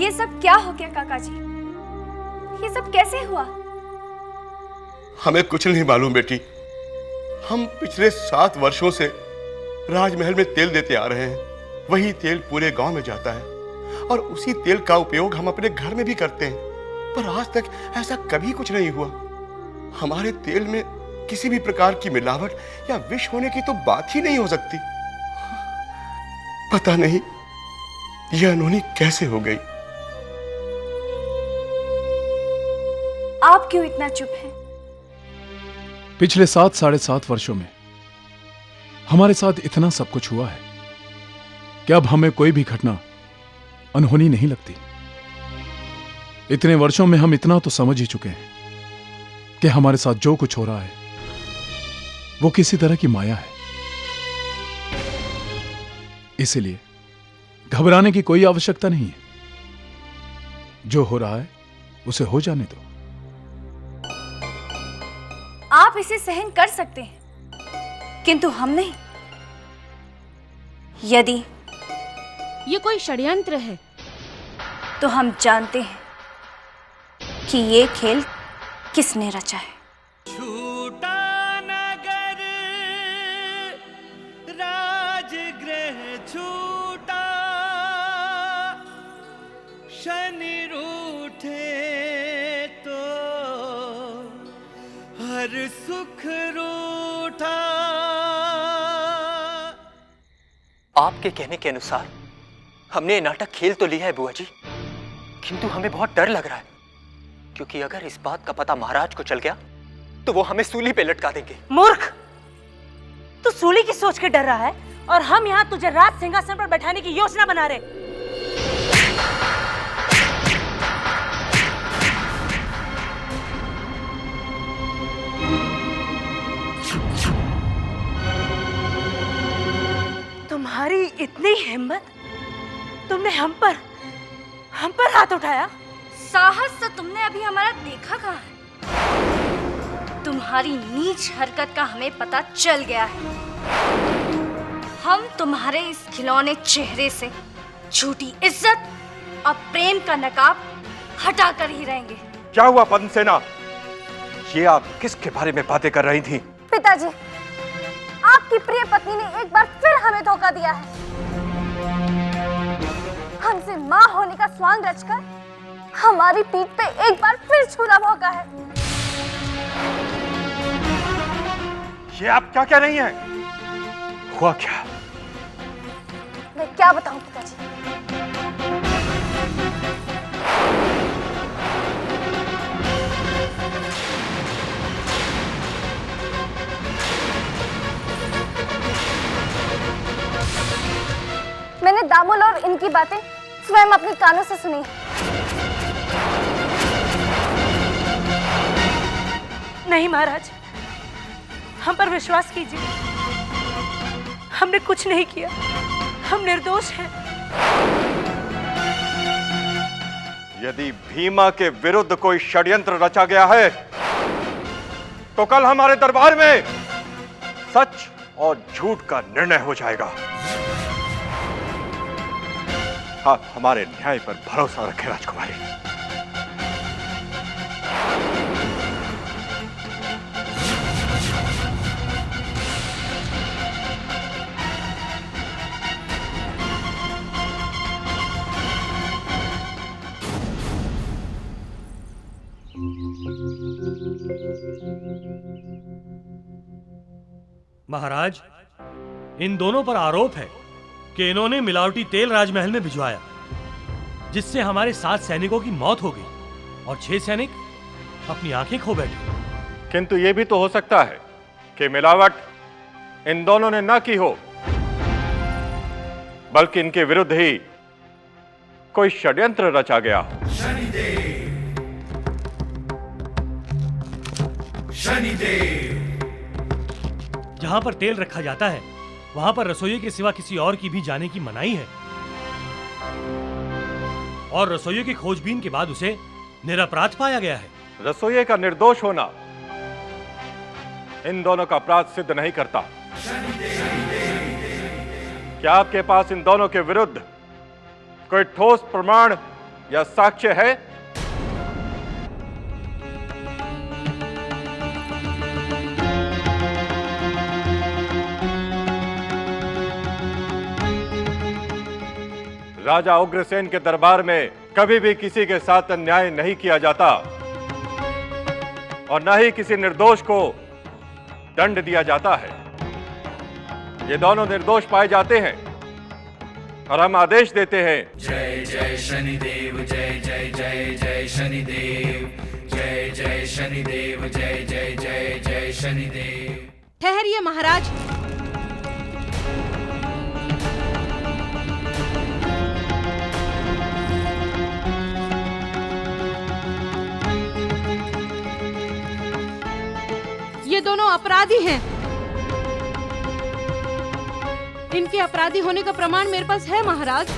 ये सब क्या हो गया काका जी? ये सब कैसे हुआ? हमें कुछ नहीं मालूम बेटी। हम पिछले 7 वर्षों से राजमहल में तेल देते आ रहे हैं। वही तेल पूरे गांव में जाता है और उसी तेल का उपयोग हम अपने घर में भी करते हैं। पर आज तक ऐसा कभी कुछ नहीं हुआ। हमारे तेल में किसी भी प्रकार की मिलावट या विष होने की तो बात ही नहीं हो सकती। पता नहीं यह अनहोनी कैसे हो गई। आप क्यों इतना चुप हैं? पिछले 7-7.5 वर्षों में हमारे साथ इतना सब कुछ हुआ है कि अब हमें कोई भी घटना अनहोनी नहीं लगती। इतने वर्षों में हम इतना तो समझ ही चुके हैं कि हमारे साथ जो कुछ हो रहा है वो किसी तरह की माया है। इसीलिए घबराने की कोई आवश्यकता नहीं है। जो हो रहा है उसे हो जाने दो। आप इसे सहन कर सकते हैं, किंतु हम नहीं। यदि ये कोई षड्यंत्र है तो हम जानते हैं कि ये खेल किसने रचा है। छूटा नगर राजगृह छूटा, शनि रूठे तो हर सुख रूठा। आपके कहने के अनुसार हमने ये नाटक खेल तो लिया है बुआ जी, किंतु हमें बहुत डर लग रहा है, क्योंकि अगर इस बात का पता महाराज को चल गया तो वो हमें सूली पे लटका देंगे। मूर्ख, तू सूली की सोच के डर रहा है और हम यहाँ तुझे राज सिंहासन पर बैठाने की योजना बना रहे। तुम्हारी इतनी हिम्मत, तुमने हम पर हाथ उठाया। साहस तो तुमने अभी हमारा देखा कहाँ है? तुम्हारी नीच हरकत का हमें पता चल गया है। हम तुम्हारे इस खिलौने चेहरे से झूठी इज्जत और प्रेम का नकाब हटा कर ही रहेंगे। क्या हुआ पद्मसेना? ये आप किसके बारे में बातें कर रही थी? पिताजी, आपकी प्रिय पत्नी ने एक बार फिर हमें धोखा दिया है। हमसे माँ होने का स्वांग रचकर हमारी पीठ पे एक बार फिर छुरा भोंका है। ये आप क्या कह रही हैं? हुआ क्या? मैं क्या बताऊं पिताजी? मैंने दामुल और इनकी बातें स्वयं अपने कानों से सुनी। नहीं महाराज, हम पर विश्वास कीजिए, हमने कुछ नहीं किया, हम निर्दोष हैं। यदि भीमा के विरुद्ध कोई षड्यंत्र रचा गया है तो कल हमारे दरबार में सच और झूठ का निर्णय हो जाएगा। आप हमारे न्याय पर भरोसा रखें राजकुमारी। महाराज, इन दोनों पर आरोप है कि इन्होंने मिलावटी तेल राजमहल में भिजवाया, जिससे हमारे 7 सैनिकों की मौत हो गई और 6 सैनिक अपनी आंखें खो बैठे। किंतु यह भी तो हो सकता है कि मिलावट इन दोनों ने ना की हो, बल्कि इनके विरुद्ध ही कोई षड्यंत्र रचा गया हो। शनिदेव, जहां पर तेल रखा जाता है वहां पर रसोई के सिवा किसी और की भी जाने की मनाही है, और रसोई की खोजबीन के बाद उसे निरपराध पाया गया है। रसोई का निर्दोष होना इन दोनों का अपराध सिद्ध नहीं करता। क्या आपके पास इन दोनों के विरुद्ध कोई ठोस प्रमाण यह साक्ष्य है। राजा उग्रसेन के दरबार में कभी भी किसी के साथ अन्याय नहीं किया जाता और न ही किसी निर्दोष को दंड दिया जाता है। ये दोनों निर्दोष पाए जाते हैं और हम आदेश देते हैं। जय जय शनिदेव, जय जय जय जय शनिदेव, जय जय शनिदेव, जय जय जय जय शनिदेव। ठहरिए महाराज। ये दोनों अपराधी हैं। इनके अपराधी होने का प्रमाण मेरे पास है महाराज।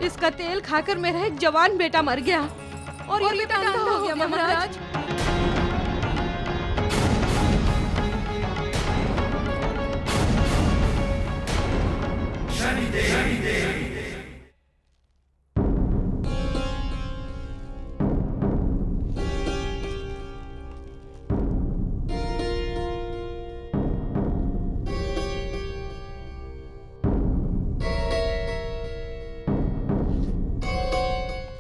इसका तेल खाकर मेरा एक जवान बेटा मर गया और ये बेटा अंधा हो गया महाराज।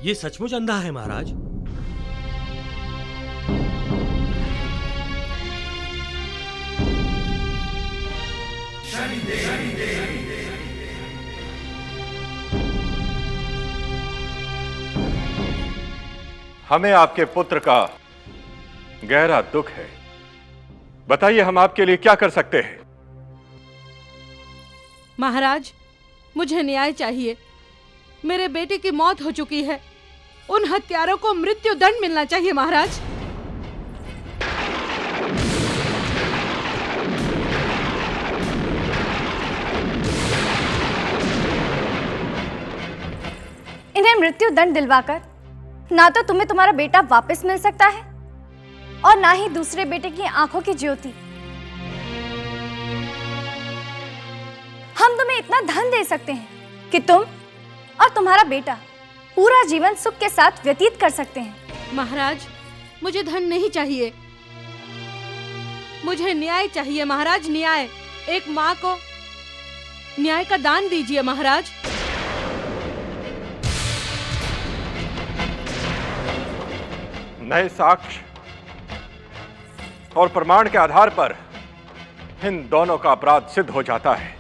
ये सचमुच अंधा है महाराज। हमें आपके पुत्र का गहरा दुख है। बताइए हम आपके लिए क्या कर सकते हैं। महाराज, मुझे न्याय चाहिए। मेरे बेटे की मौत हो चुकी है। उन हत्यारों को मृत्यु दंड मिलना चाहिए महाराज। इन्हें मृत्यु दंड दिलवाकर ना तो तुम्हें तुम्हारा बेटा वापस मिल सकता है और ना ही दूसरे बेटे की आंखों की ज्योति। हम तुम्हें इतना धन दे सकते हैं कि तुम और तुम्हारा बेटा पूरा जीवन सुख के साथ व्यतीत कर सकते हैं। महाराज, मुझे धन नहीं चाहिए, मुझे न्याय चाहिए महाराज। न्याय। एक माँ को न्याय का दान दीजिए महाराज। नए साक्ष्य और प्रमाण के आधार पर इन दोनों का अपराध सिद्ध हो जाता है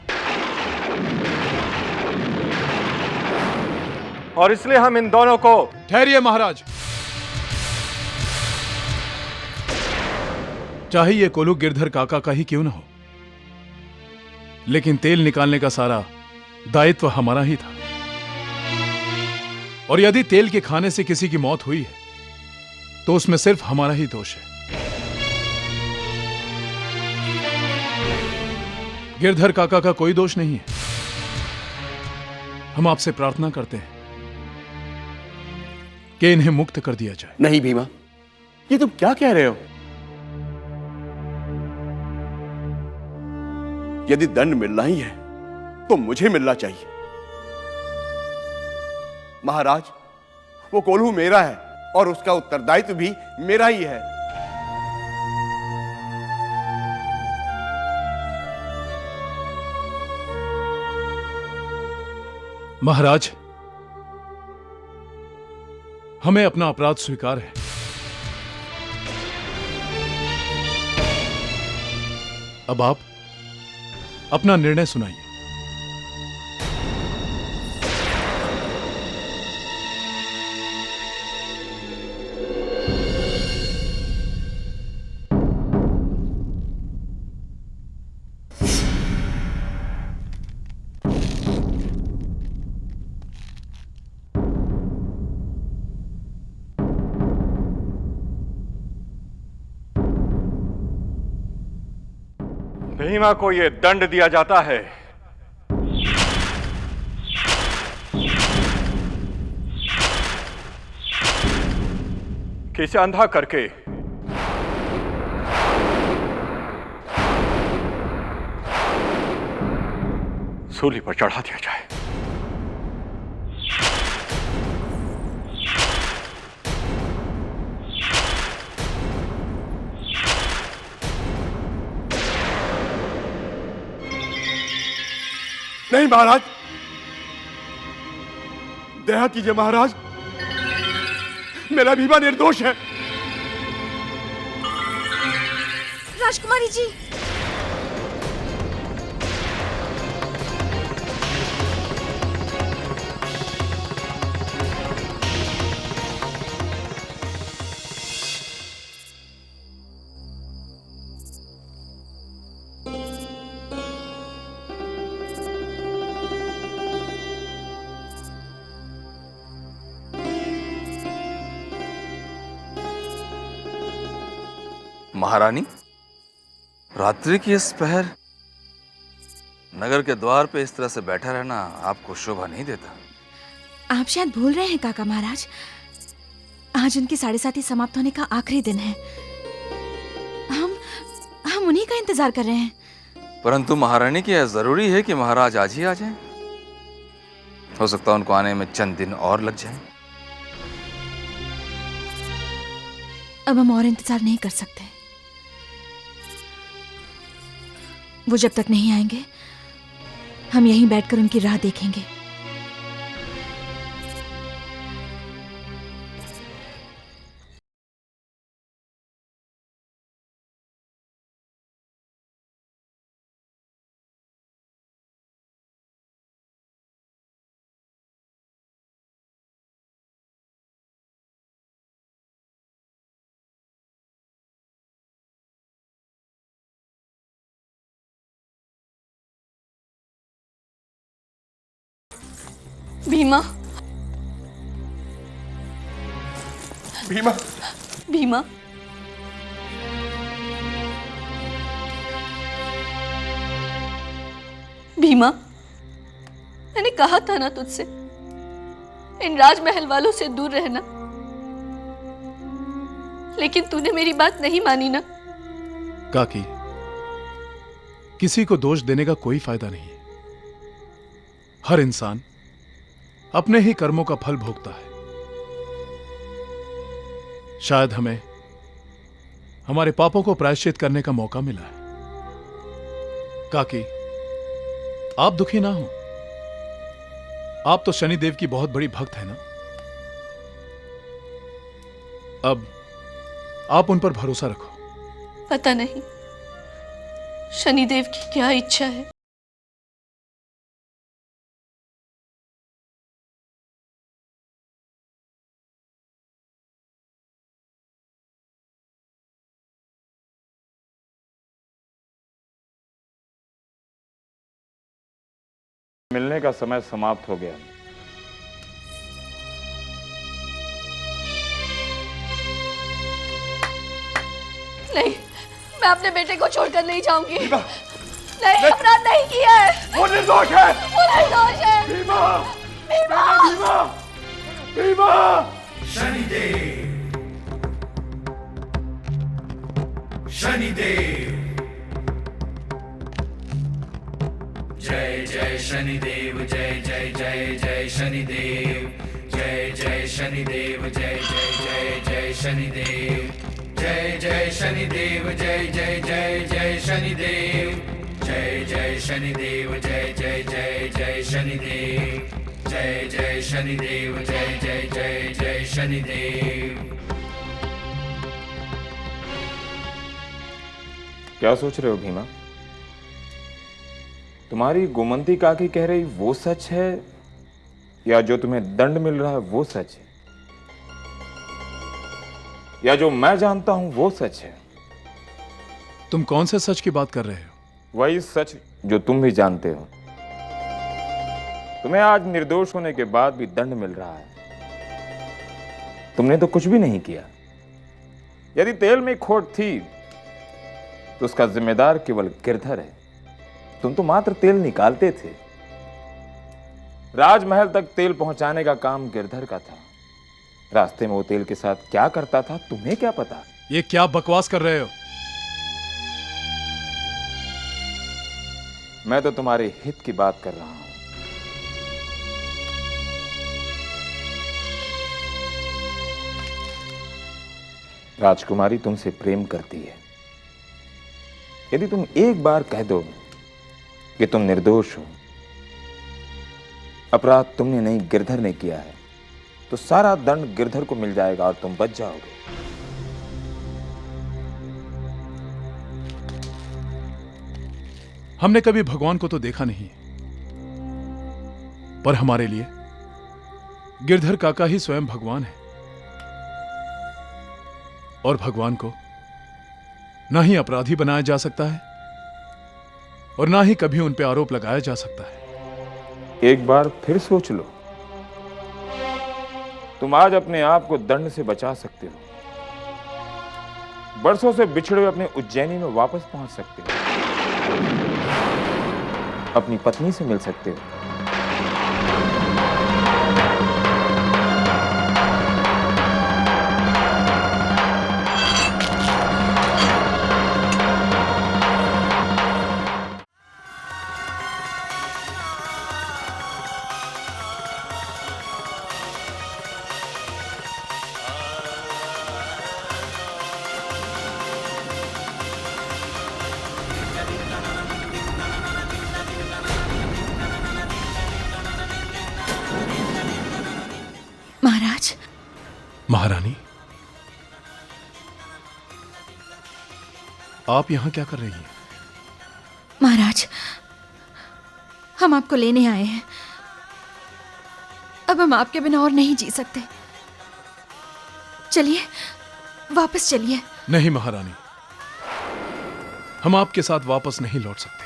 और इसलिए हम इन दोनों को। ठहरिए महाराज। चाहे ये कोलू गिरधर काका का ही क्यों ना हो, लेकिन तेल निकालने का सारा दायित्व हमारा ही था। और यदि तेल के खाने से किसी की मौत हुई है तो उसमें सिर्फ हमारा ही दोष है। गिरधर काका का कोई दोष नहीं है। हम आपसे प्रार्थना करते हैं कि इन्हें मुक्त कर दिया जाए। नहीं भीमा, ये तुम क्या कह रहे हो? यदि दंड मिलना ही है तो मुझे मिलना चाहिए। महाराज, वो कोल्हू मेरा है और उसका उत्तरदायित्व भी मेरा ही है। महाराज, हमें अपना अपराध स्वीकार है। अब आप अपना निर्णय सुनाइए। भीमा को यह दंड दिया जाता है कि इसे अंधा करके सूली पर चढ़ा दिया जाए। नहीं महाराज, दया कीजिए महाराज, मेरा भीमा निर्दोष है। राजकुमारी जी, महारानी, रात्रि की इस पहर नगर के द्वार पे इस तरह से बैठा रहना आपको शोभा नहीं देता। आप शायद भूल रहे हैं काका महाराज, आज उनकी 7:30 समाप्त होने का आखिरी दिन है। हम उन्हीं का इंतजार कर रहे हैं। परंतु महारानी, क्या जरूरी है कि महाराज आज ही आ जाएं? हो सकता है उनको आने में चंद दिन और लग जाएं। अब हम और इंतजार नहीं कर सकते। वो जब तक नहीं आएंगे, हम यहीं बैठकर उनकी राह देखेंगे। भीमा, भीमा, भीमा, भीमा, मैंने कहा था ना तुझसे इन राजमहल वालों से दूर रहना, लेकिन तूने मेरी बात नहीं मानी ना। काकी, किसी को दोष देने का कोई फायदा नहीं है। हर इंसान अपने ही कर्मों का फल भोगता है। शायद हमें हमारे पापों को प्रायश्चित करने का मौका मिला है। काकी, आप दुखी ना हो। आप तो शनिदेव की बहुत बड़ी भक्त है ना। अब आप उन पर भरोसा रखो। पता नहीं शनिदेव की क्या इच्छा है। मिलने का समय समाप्त हो गया। नहीं, मैं अपने बेटे को छोड़कर नहीं जाऊंगी। नहीं, अपराध नहीं किया है। वो निर्दोष है। वो निर्दोष है। भीमा, भीमा, भीमा, भीमा। शनिदेव, शनिदेव, जय जय शनिदेव, जय जय जय जय शनिदेव, जय जय शनिदेव, जय जय जय जय शनिदेव, जय जय शनिदेव, जय जय जय जय शनिदेव, जय जय शनिदेव, जय जय जय जय शनिदेव, जय जय शनिदेव, जय जय जय जय शनिदेव। क्या सोच रहे हो भीमा? तुम्हारी गोमंती काकी कह रही वो सच है, या जो तुम्हें दंड मिल रहा है वो सच है, या जो मैं जानता हूं वो सच है? तुम कौन से सच की बात कर रहे हो? वही सच जो तुम भी जानते हो। तुम्हें आज निर्दोष होने के बाद भी दंड मिल रहा है। तुमने तो कुछ भी नहीं किया। यदि तेल में खोट थी तो उसका जिम्मेदार केवल गिरधर है। तुम तो मात्र तेल निकालते थे। राजमहल तक तेल पहुंचाने का काम गिरधर का था। रास्ते में वो तेल के साथ क्या करता था तुम्हें क्या पता? ये क्या बकवास कर रहे हो? मैं तो तुम्हारे हित की बात कर रहा हूं। राजकुमारी तुमसे प्रेम करती है। यदि तुम एक बार कह दो कि तुम निर्दोष हो, अपराध तुमने नहीं गिरधर ने किया है, तो सारा दंड गिरधर को मिल जाएगा और तुम बच जाओगे। हमने कभी भगवान को तो देखा नहीं, पर हमारे लिए गिरधर काका ही स्वयं भगवान है। और भगवान को ना ही अपराधी बनाया जा सकता है और ना ही कभी उन पे आरोप लगाया जा सकता है। एक बार फिर सोच लो, तुम आज अपने आप को दंड से बचा सकते हो, बरसों से बिछड़े हुए अपने उज्जैनी में वापस पहुंच सकते हो, अपनी पत्नी से मिल सकते हो। महाराज। महारानी, आप यहां क्या कर रही हैं? महाराज, हम आपको लेने आए हैं। अब हम आपके बिना और नहीं जी सकते। चलिए, वापस चलिए। नहीं महारानी, हम आपके साथ वापस नहीं लौट सकते।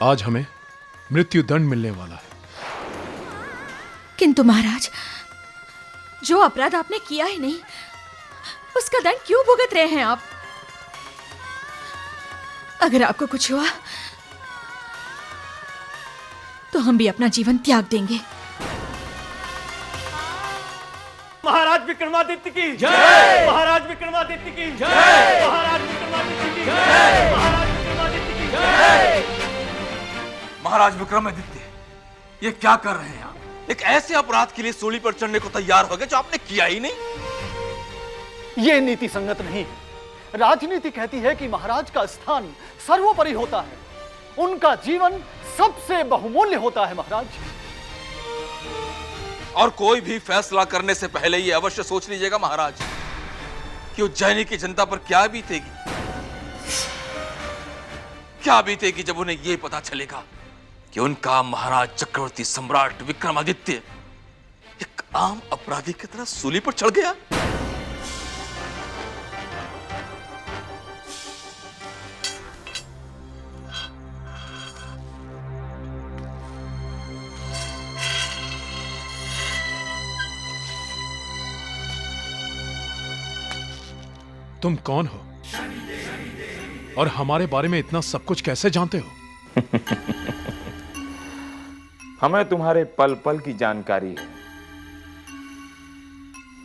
आज हमें मृत्यु दंड मिलने वाला है। किंतु महाराज, जो अपराध आपने किया ही नहीं, उसका दंड क्यों भुगत रहे हैं आप? अगर आपको कुछ हुआ तो हम भी अपना जीवन त्याग देंगे। महाराज विक्रमादित्य की जय। महाराज विक्रमादित्य की जय। महाराज विक्रमादित्य की जय। महाराज विक्रमादित्य की जय। महाराज विक्रमादित्य, ये क्या कर रहे हैं आप? एक ऐसे अपराध के लिए सूली पर चढ़ने को तैयार हो गए जो आपने किया ही नहीं। ये नीति संगत नहीं है। राजनीति कहती है कि महाराज का स्थान सर्वोपरि होता है, उनका जीवन सबसे बहुमूल्य होता है। महाराज, और कोई भी फैसला करने से पहले ये अवश्य सोच लीजिएगा महाराज कि उज्जैनी की जनता पर क्या बीतेगी, क्या बीतेगी जब उन्हें यह पता चलेगा कि उनका महाराज चक्रवर्ती सम्राट विक्रमादित्य एक आम अपराधी की तरह सूली पर चढ़ गया। तुम कौन हो और हमारे बारे में इतना सब कुछ कैसे जानते हो? हमें तुम्हारे पल पल की जानकारी है।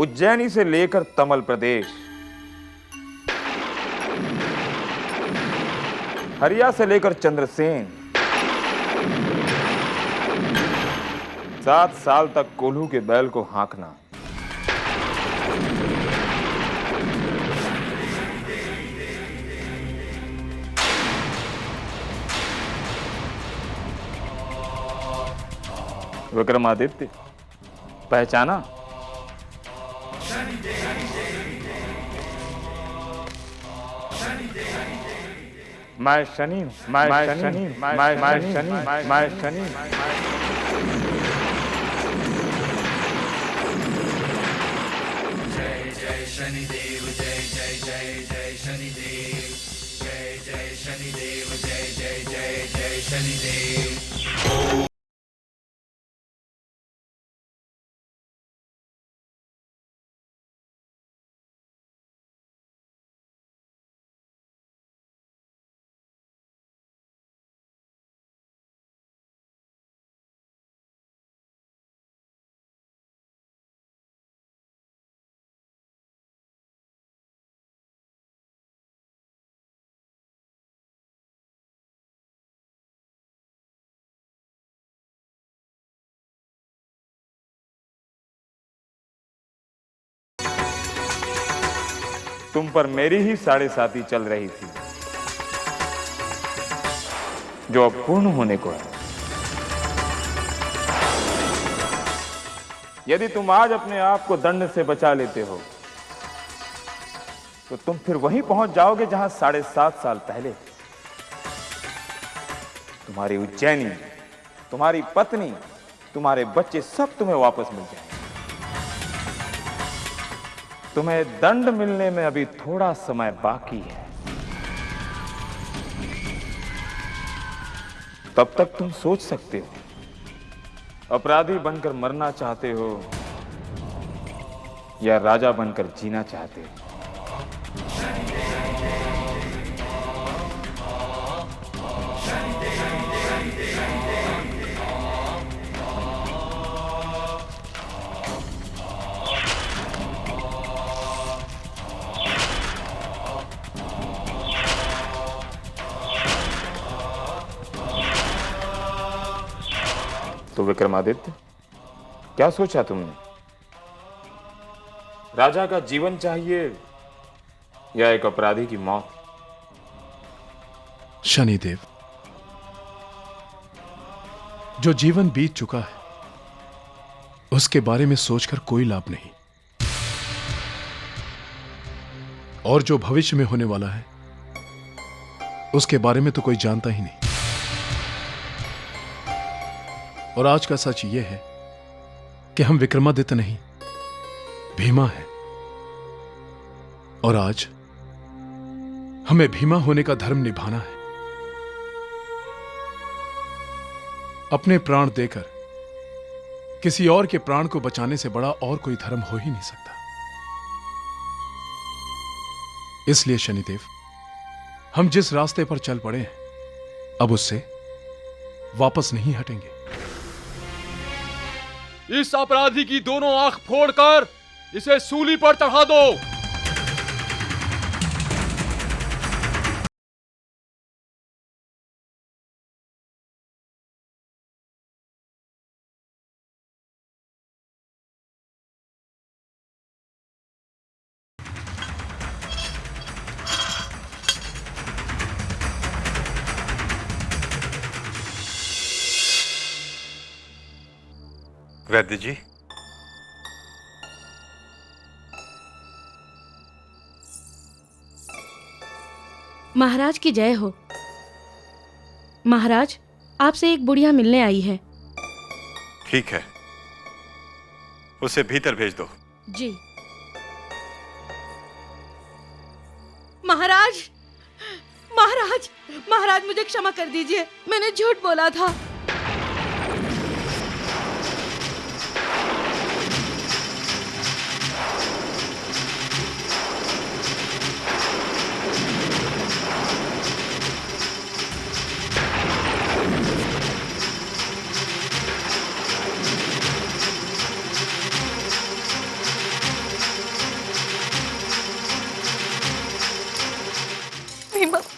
उज्जैनी से लेकर तमल प्रदेश, हरिया से लेकर चंद्रसेन, 7 साल तक कोल्हू के बैल को हाँकना, विक्रमादित्य पहचाना? मैं शनि हूं, मैं शनि, मैं शनि, मैं शनि। जय जय शनिदेव, जय जय जय जय शनिदेव, जय जय शनिदेव, जय जय जय जय शनिदेव। तुम पर मेरी ही 7.5 चल रही थी, जो अब पूर्ण होने को है। यदि तुम आज अपने आप को दंड से बचा लेते हो, तो तुम फिर वहीं पहुंच जाओगे जहां 7.5 साल पहले तुम्हारी उज्जैनी, तुम्हारी पत्नी, तुम्हारे बच्चे सब तुम्हें वापस मिल जाएंगे। तुम्हें दंड मिलने में अभी थोड़ा समय बाकी है। तब तक तुम सोच सकते हो, अपराधी बनकर मरना चाहते हो या राजा बनकर जीना चाहते हो। तो विक्रमादित्य, क्या सोचा तुमने? राजा का जीवन चाहिए या एक अपराधी की मौत? शनिदेव, जो जीवन बीत चुका है उसके बारे में सोचकर कोई लाभ नहीं, और जो भविष्य में होने वाला है उसके बारे में तो कोई जानता ही नहीं। और आज का सच यह है कि हम विक्रमादित्य नहीं, भीमा है। और आज हमें भीमा होने का धर्म निभाना है। अपने प्राण देकर किसी और के प्राण को बचाने से बड़ा और कोई धर्म हो ही नहीं सकता। इसलिए शनिदेव, हम जिस रास्ते पर चल पड़े हैं, अब उससे वापस नहीं हटेंगे। इस अपराधी की दोनों आंख फोड़कर इसे सूली पर चढ़ा दो। वैद्य जी, महाराज की जय हो। महाराज, आपसे एक बुढ़िया मिलने आई है। ठीक है, उसे भीतर भेज दो। जी। महाराज, महाराज, महाराज मुझे क्षमा कर दीजिए, मैंने झूठ बोला था। भीमा, नहीं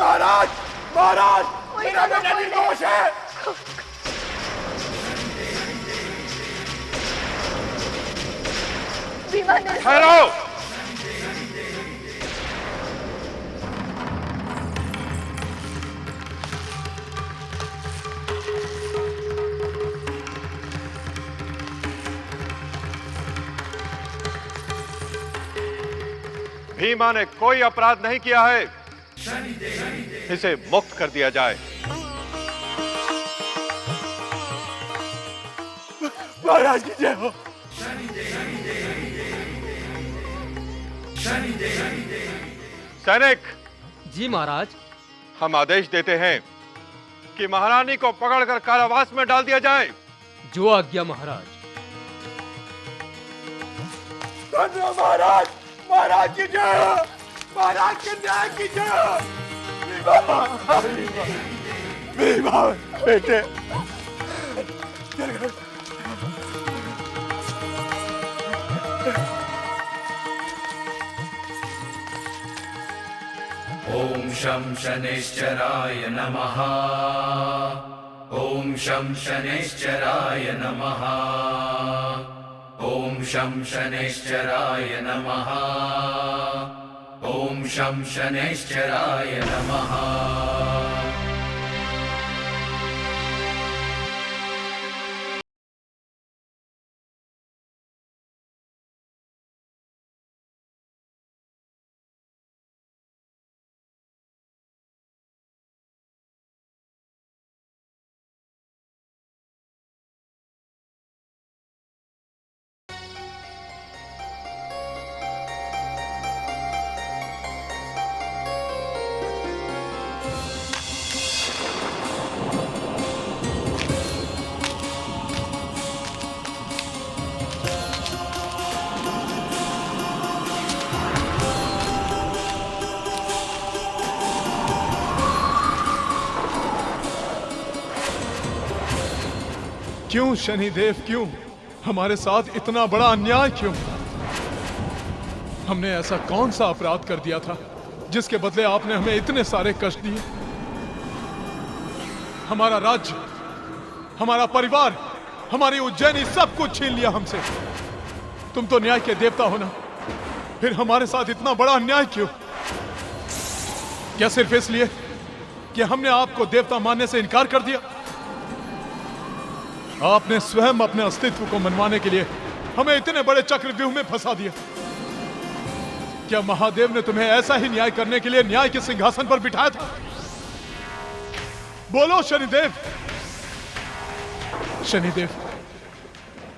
महाराज, महाराज, मेरा बेटा निर्दोष है। भीमा ने ठहरो। भीमा ने कोई अपराध नहीं किया है, इसे मुक्त कर दिया जाए। महाराज की जय हो। सैनिक। जी महाराज। हम आदेश देते हैं कि महारानी को पकड़कर कारावास में डाल दिया जाए। जो आज्ञा महाराज। धन्य महाराज, महाराज की जय हो। महाराज के न्याय की जय। भीमा बेटे ॐ शं शनैश्चराय नमः। ॐ शं शनैश्चराय नमः। ॐ शं शनैश्चराय नमः। ॐ शं शनैश्चराय नमः। क्यों शनिदेव, क्यों हमारे साथ इतना बड़ा अन्याय क्यों? हमने ऐसा कौन सा अपराध कर दिया था जिसके बदले आपने हमें इतने सारे कष्ट दिए? हमारा राज्य, हमारा परिवार, हमारी उज्जैनी सब कुछ छीन लिया हमसे। तुम तो न्याय के देवता हो ना, फिर हमारे साथ इतना बड़ा अन्याय क्यों? क्या सिर्फ इसलिए कि हमने आपको देवता मानने से इनकार कर दिया? आपने स्वयं अपने अस्तित्व को मनवाने के लिए हमें इतने बड़े चक्रव्यूह में फंसा दिया। क्या महादेव ने तुम्हें ऐसा ही न्याय करने के लिए न्याय के सिंहासन पर बिठाया था? बोलो शनिदेव। शनिदेव,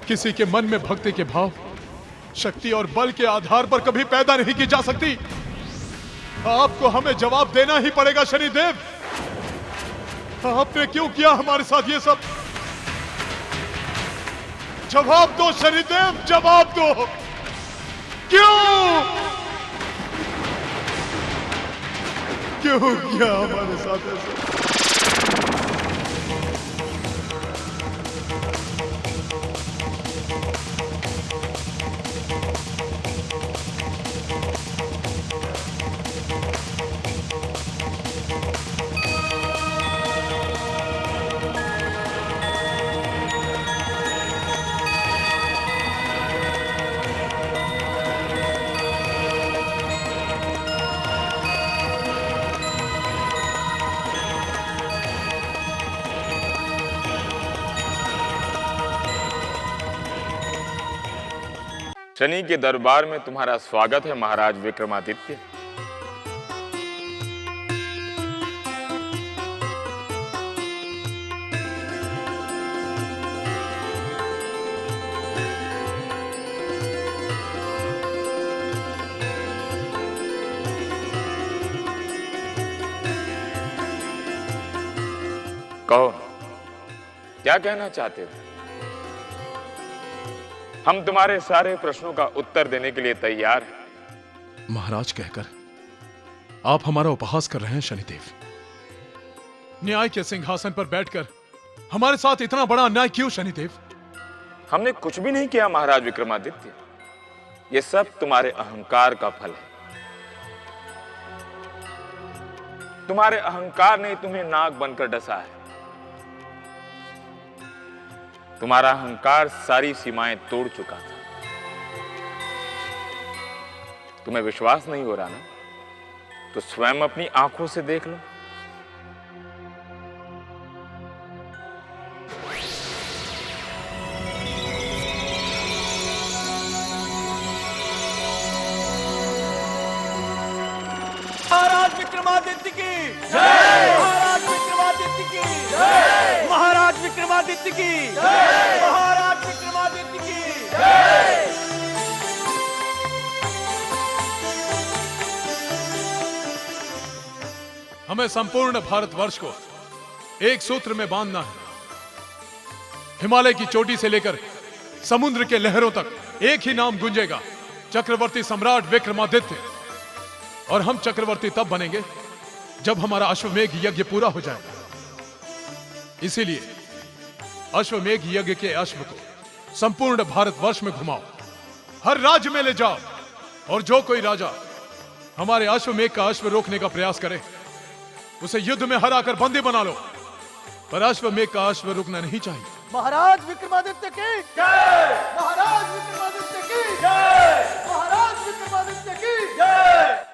किसी के मन में भक्ति के भाव, शक्ति और बल के आधार पर कभी पैदा नहीं की जा सकती। आपको हमें जवाब देना ही पड़ेगा शनिदेव। आपने क्यों किया हमारे साथ ये सब? जवाब दो शनिदेव, जवाब दो। क्यों किया हमारे साथ ऐसा? शनि के दरबार में तुम्हारा स्वागत है महाराज विक्रमादित्य। कहो, क्या कहना चाहते थे? हम तुम्हारे सारे प्रश्नों का उत्तर देने के लिए तैयार हैं। महाराज कहकर आप हमारा उपहास कर रहे हैं शनिदेव। न्याय के सिंहासन पर बैठकर हमारे साथ इतना बड़ा अन्याय क्यों शनिदेव? हमने कुछ भी नहीं किया महाराज विक्रमादित्य। ये सब तुम्हारे अहंकार का फल है। तुम्हारे अहंकार ने तुम्हें नाग बनकर डसा है। तुम्हारा अहंकार सारी सीमाएं तोड़ चुका था। तुम्हें विश्वास नहीं हो रहा ना, तो स्वयं अपनी आंखों से देख लो। महाराज विक्रमादित्य की जय। महाराज विक्रमादित्य की जय। महाराज विक्रमादित्य की जय। महाराज विक्रमादित्य की जय। हमें संपूर्ण भारतवर्ष को एक सूत्र में बांधना है। हिमालय की चोटी से लेकर समुद्र के लहरों तक एक ही नाम गूंजेगा, चक्रवर्ती सम्राट विक्रमादित्य। और हम चक्रवर्ती तब बनेंगे जब हमारा अश्वमेघ यज्ञ पूरा हो जाएगा। इसीलिए अश्वमेघ यज्ञ के अश्व को संपूर्ण भारतवर्ष में घुमाओ, हर राज्य में ले जाओ, और जो कोई राजा हमारे अश्वमेघ का अश्व रोकने का प्रयास करे उसे युद्ध में हराकर बंदी बना लो, पर अश्वमेघ का अश्व रुकना नहीं चाहिए। महाराज विक्रमादित्य की जय, महाराज विक्रमादित्य की जय, महाराज विक्रमादित्य की जय।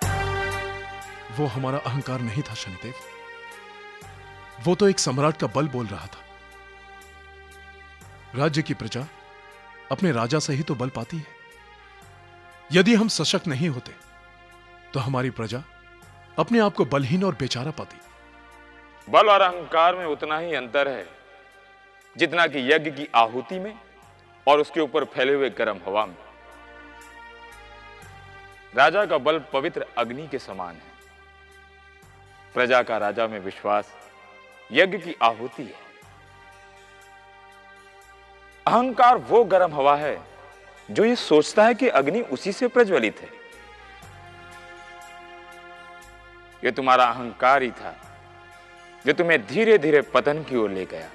वो हमारा अहंकार नहीं था शनिदेव, वो तो एक सम्राट का बल बोल रहा था। राज्य की प्रजा अपने राजा से ही तो बल पाती है। यदि हम सशक्त नहीं होते तो हमारी प्रजा अपने आप को बलहीन और बेचारा पाती। बल और अहंकार में उतना ही अंतर है जितना कि यज्ञ की आहुति में और उसके ऊपर फैले हुए गर्म हवा में। राजा का बल पवित्र अग्नि के समान है, प्रजा का राजा में विश्वास यज्ञ की आहुति है। अहंकार वो गर्म हवा है जो ये सोचता है कि अग्नि उसी से प्रज्वलित है। ये तुम्हारा अहंकार ही था जो तुम्हें धीरे धीरे पतन की ओर ले गया।